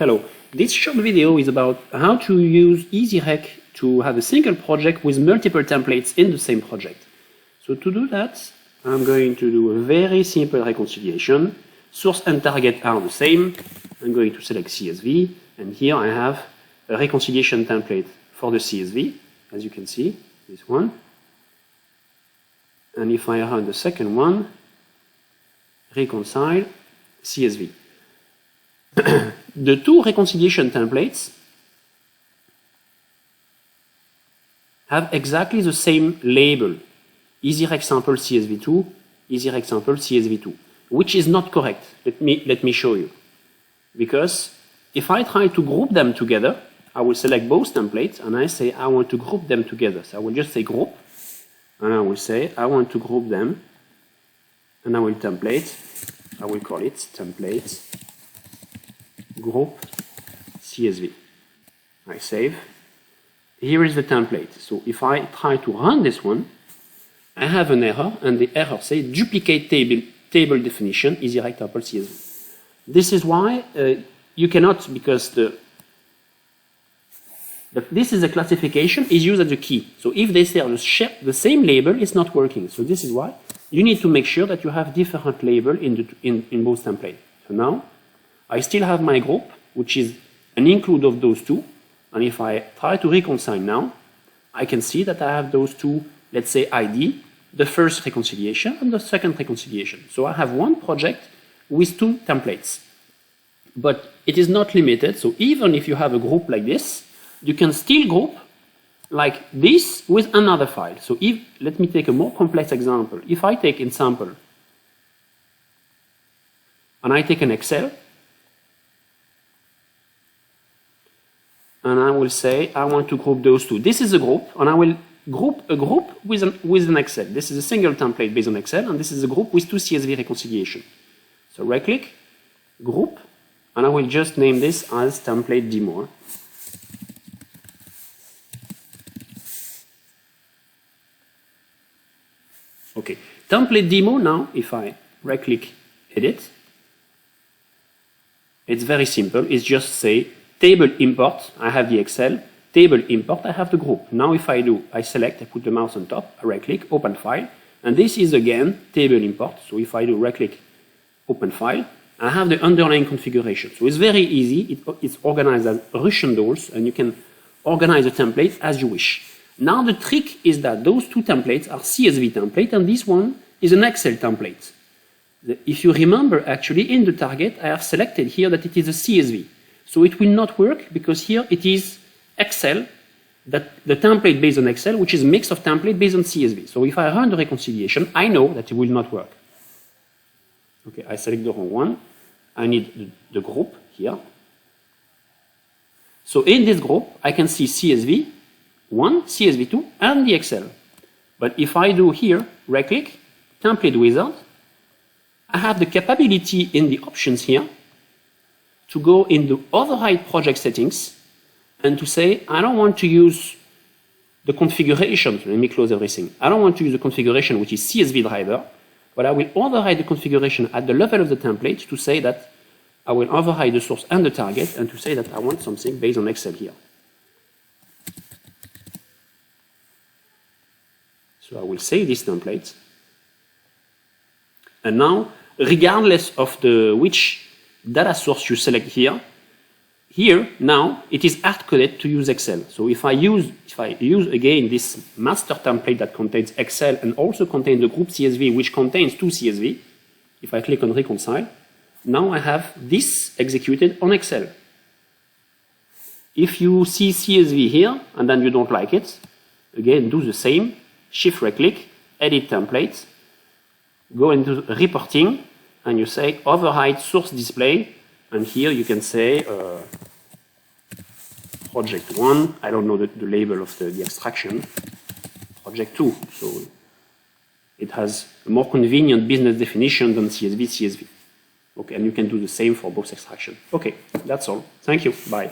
Hello. This short video is about how to use EasyRec to have a single project with multiple templates in the same project. So to do that, I'm going to do a very simple reconciliation. Source and target are the same. I'm going to select CSV, and here I have a reconciliation template for the CSV, as you can see, this one. And if I run the second one, reconcile CSV. The two reconciliation templates have exactly the same label, EasyRec sample CSV2, EasyRec sample CSV2, which is not correct. Let me show you. Because if I try to group them together, I will select both templates and I say I want to group them together. So I will just say group, and I will say I want to group them, and I will call it template group CSV. I save. Here is the template. So if I try to run this one, I have an error, and the error says duplicate table definition EasyRec sample CSV. This is why you cannot, because this is a classification is used as a key. So if they share the same label, it's not working. So this is why you need to make sure that you have different label in both templates. So now I still have my group, which is an include of those two. And if I try to reconcile now, I can see that I have those two, let's say ID, the first reconciliation and the second reconciliation. So I have one project with two templates. But it is not limited. So even if you have a group like this, you can still group like this with another file. So let me take a more complex example. If I take in sample and I take an Excel, and I will say I want to group those two. This is a group, and I will group a group with an Excel. This is a single template based on Excel, and this is a group with two CSV reconciliation. So right click, group, and I will just name this as template demo. Okay, template demo now, if I right click, edit, it's very simple. It's just say table import, I have the Excel, table import, I have the group. Now if I select, I put the mouse on top, I right click, open file, and this is again table import. So if I do right click, open file, I have the underlying configuration. So it's very easy, it's organized as Russian dolls, and you can organize the template as you wish. Now the trick is that those two templates are CSV template, and this one is an Excel template. If you remember, actually in the target, I have selected here that it is a CSV. So it will not work because here it is Excel, the template based on Excel, which is a mix of template based on CSV. So if I run the reconciliation, I know that it will not work. Okay, I select the wrong one. I need the group here. So in this group, I can see CSV1, CSV2, and the Excel. But if I do here, right click, template wizard, I have the capability in the options here to go into override project settings and to say, I don't want to use the configuration. Let me close everything. I don't want to use the configuration, which is CSV driver, but I will override the configuration at the level of the template to say that I will override the source and the target, and to say that I want something based on Excel here. So I will save this template. And now, regardless of which data source you select here now it is hard-coded to use Excel. So if I use again this master template that contains Excel and also contains the group CSV, which contains two CSV, if I click on reconcile, now I have this executed on Excel. If you see CSV here and then you don't like it, again do the same, shift right click, edit template, go into reporting, and you say override source display, and here you can say project 1, I don't know the label of the extraction, project 2, so it has a more convenient business definition than CSV. Okay, and you can do the same for both extraction. Okay, that's all. Thank you. Bye.